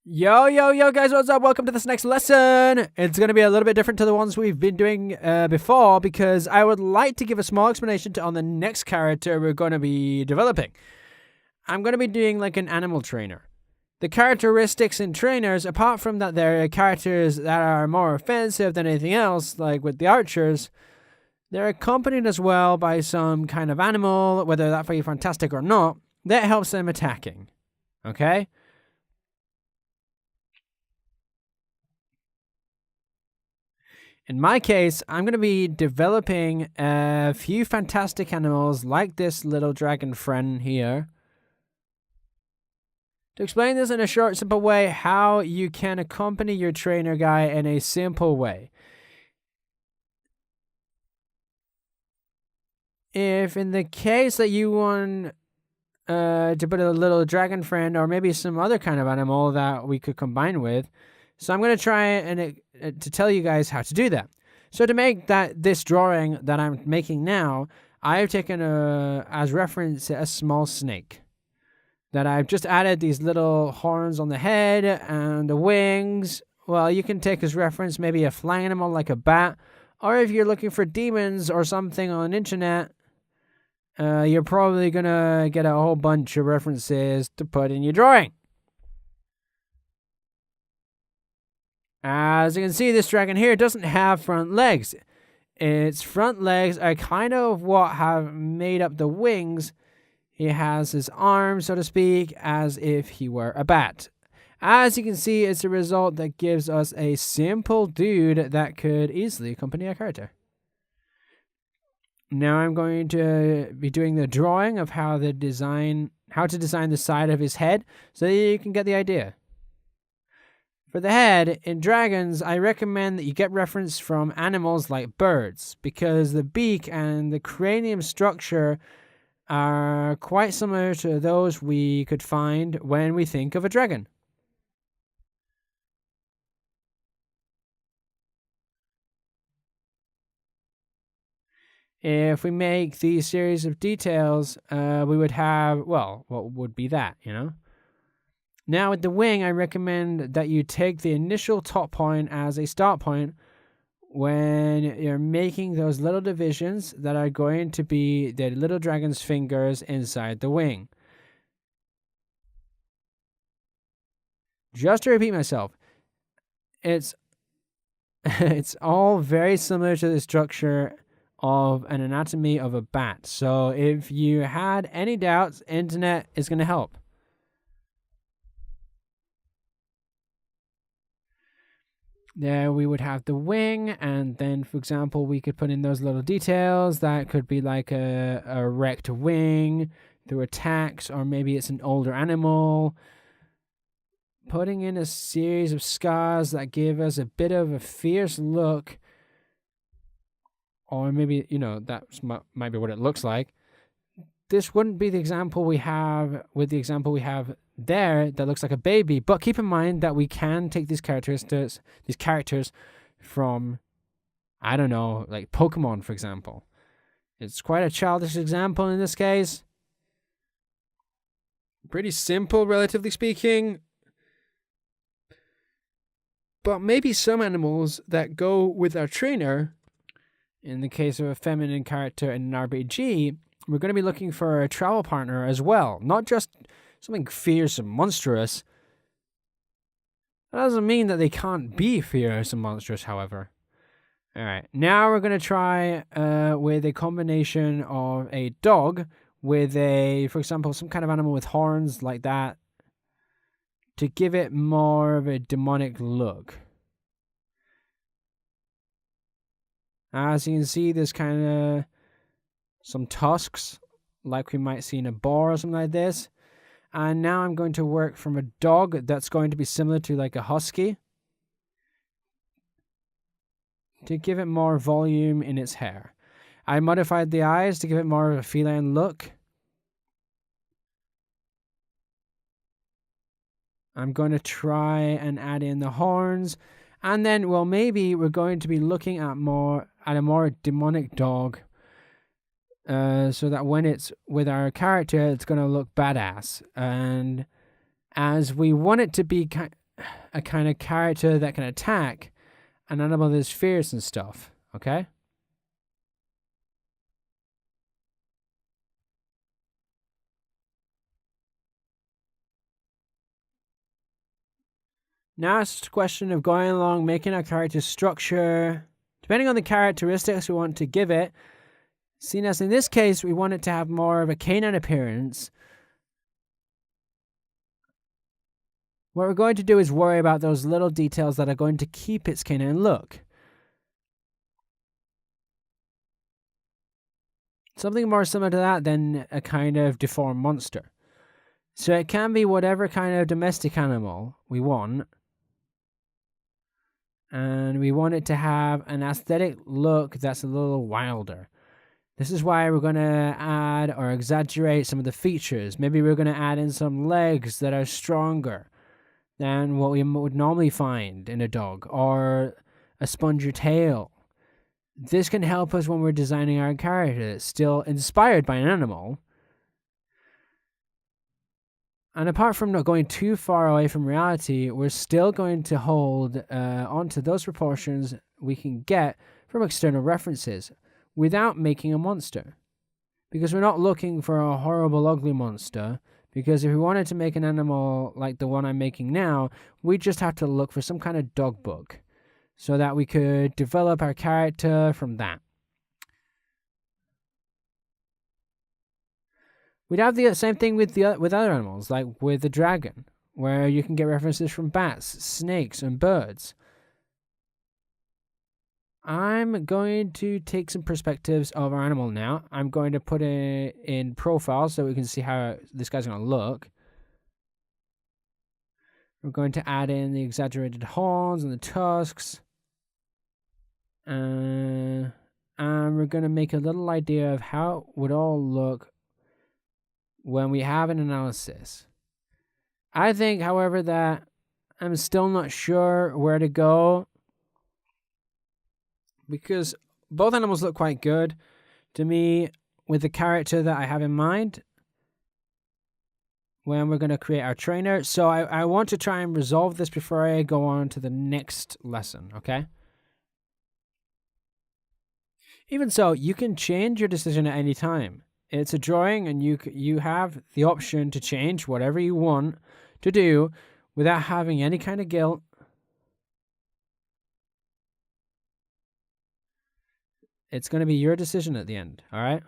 Yo, guys, what's up? Welcome to this next lesson. It's going to be a little bit different to the ones we've been doing before because I would like to give a small explanation on the next character we're going to be developing. I'm going to be doing like an animal trainer. The characteristics in trainers, apart from that they're characters that are more offensive than anything else, like with the archers, they're accompanied as well by some kind of animal, whether that be fantastic or not, that helps them attacking. Okay? In my case, I'm going to be developing a few fantastic animals like this little dragon friend here. To explain this in a short, simple way, how you can accompany your trainer guy in a simple way. If in the case that you want to put a little dragon friend or maybe some other kind of animal that we could combine with, so I'm going to try and to tell you guys how to do that. So to make this drawing that I'm making now, I've taken as reference a small snake that I've just added these little horns on the head and the wings. Well, you can take as reference maybe a flying animal like a bat, or if you're looking for demons or something on the internet, you're probably going to get a whole bunch of references to put in your drawing. As you can see, this dragon here doesn't have front legs. Its front legs are kind of what have made up the wings. He has his arms, so to speak, as if he were a bat. As you can see, it's a result that gives us a simple dude that could easily accompany a character. Now I'm going to be doing the drawing of how to design the side of his head so that you can get the idea. For the head, in dragons, I recommend that you get reference from animals like birds, because the beak and the cranium structure are quite similar to those we could find when we think of a dragon. If we make these series of details, we would have, well, what would be that, you know? Now with the wing, I recommend that you take the initial top point as a start point when you're making those little divisions that are going to be the little dragon's fingers inside the wing. Just to repeat myself, it's all very similar to the structure of an anatomy of a bat. So if you had any doubts, internet is going to help. There we would have the wing, and then, for example, we could put in those little details. That could be like a wrecked wing through attacks, or maybe it's an older animal. Putting in a series of scars that give us a bit of a fierce look, or maybe, that might be what it looks like. This wouldn't be the example we have with the example we have there that looks like a baby, but keep in mind that we can take these characters from, I don't know, like Pokemon, for example. It's quite a childish example in this case. Pretty simple, relatively speaking. But maybe some animals that go with our trainer, in the case of a feminine character in an RPG, we're going to be looking for a travel partner as well, not just something fierce and monstrous. That doesn't mean that they can't be fierce and monstrous, however. Alright, now we're going to try with a combination of a dog with for example, some kind of animal with horns like that to give it more of a demonic look. As you can see, there's kind of some tusks, like we might see in a boar or something like this. And now I'm going to work from a dog that's going to be similar to like a husky to give it more volume in its hair. I modified the eyes to give it more of a feline look. I'm going to try and add in the horns. And then, well, maybe we're going to be looking at a more demonic dog. So that when it's with our character, it's going to look badass. And as we want it to be a kind of character that can attack an animal that's fierce and stuff, okay? Now it's a question of going along, making our character structure, depending on the characteristics we want to give it. Seeing as in this case, we want it to have more of a canine appearance, what we're going to do is worry about those little details that are going to keep its canine look. Something more similar to that than a kind of deformed monster. So it can be whatever kind of domestic animal we want. And we want it to have an aesthetic look that's a little wilder. This is why we're going to add or exaggerate some of the features. Maybe we're going to add in some legs that are stronger than what we would normally find in a dog, or a spongier tail. This can help us when we're designing our character that's still inspired by an animal. And apart from not going too far away from reality, we're still going to hold onto those proportions we can get from external references without making a monster. Because we're not looking for a horrible, ugly monster. Because if we wanted to make an animal like the one I'm making now, we just have to look for some kind of dog book so that we could develop our character from that. We'd have the same thing with other animals, like with the dragon, where you can get references from bats, snakes, and birds. I'm going to take some perspectives of our animal now. I'm going to put it in profile so we can see how this guy's going to look. We're going to add in the exaggerated horns and the tusks. And we're going to make a little idea of how it would all look when we have an analysis. I think, however, that I'm still not sure where to go, because both animals look quite good to me with the character that I have in mind when we're going to create our trainer. So I want to try and resolve this before I go on to the next lesson, okay? Even so, you can change your decision at any time. It's a drawing, and you have the option to change whatever you want to do without having any kind of guilt. It's going to be your decision at the end, all right?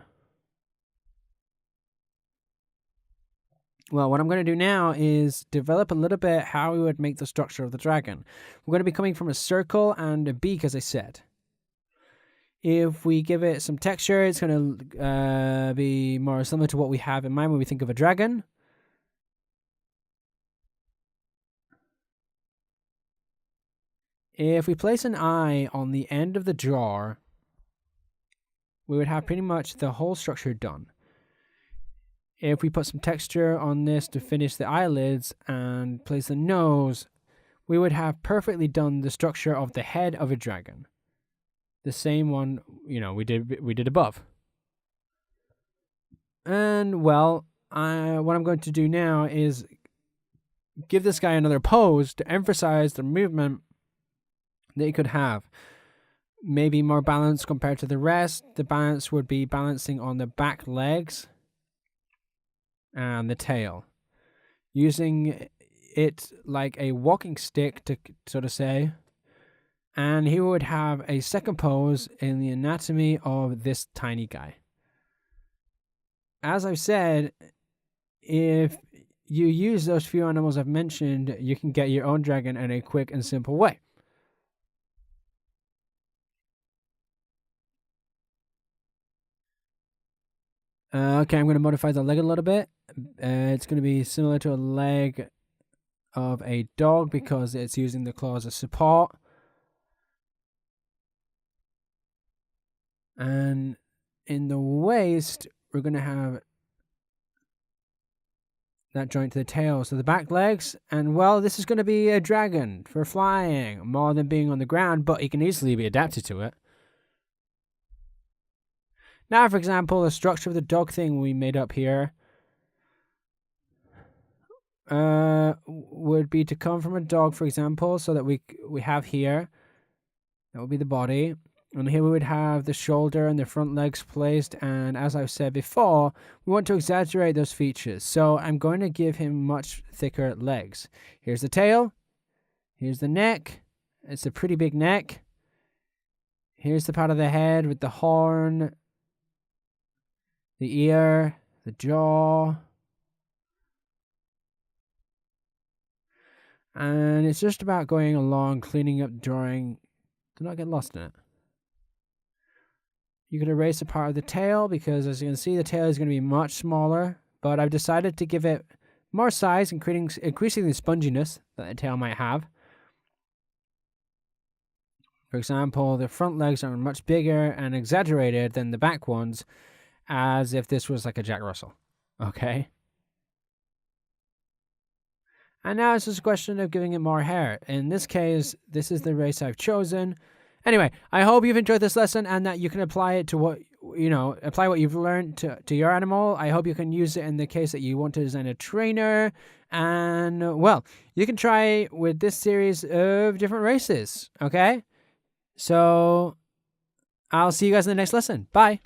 Well, what I'm going to do now is develop a little bit how we would make the structure of the dragon. We're going to be coming from a circle and a beak, as I said. If we give it some texture, it's going to be more similar to what we have in mind when we think of a dragon. If we place an eye on the end of the jaw, we would have pretty much the whole structure done. If we put some texture on this to finish the eyelids and place the nose, we would have perfectly done the structure of the head of a dragon. The same one, we did above. And, well, what I'm going to do now is give this guy another pose to emphasize the movement that he could have. Maybe more balance compared to the rest. The balance would be balancing on the back legs and the tail. Using it like a walking stick, to sort of say. And he would have a second pose in the anatomy of this tiny guy. As I've said, if you use those few animals I've mentioned, you can get your own dragon in a quick and simple way. Okay, I'm going to modify the leg a little bit. It's going to be similar to a leg of a dog because it's using the claws as support. And in the waist, we're going to have that joint to the tail. So the back legs, and well, this is going to be a dragon for flying more than being on the ground, but he can easily be adapted to it. Now, for example, the structure of the dog thing we made up here. would be to come from a dog, for example, so that we have here. That would be the body. And here we would have the shoulder and the front legs placed. And as I've said before, we want to exaggerate those features. So I'm going to give him much thicker legs. Here's the tail. Here's the neck. It's a pretty big neck. Here's the part of the head with the horn, the ear, the jaw. And it's just about going along, cleaning up, drawing. Do not get lost in it. You could erase a part of the tail because, as you can see, the tail is going to be much smaller. But I've decided to give it more size, increasing the sponginess that the tail might have. For example, the front legs are much bigger and exaggerated than the back ones, as if this was like a Jack Russell. Okay? And now it's just a question of giving it more hair. In this case, this is the race I've chosen. Anyway, I hope you've enjoyed this lesson and that you can apply it to apply what you've learned to your animal. I hope you can use it in the case that you want to design a trainer. And, well, you can try with this series of different races, okay? So I'll see you guys in the next lesson. Bye.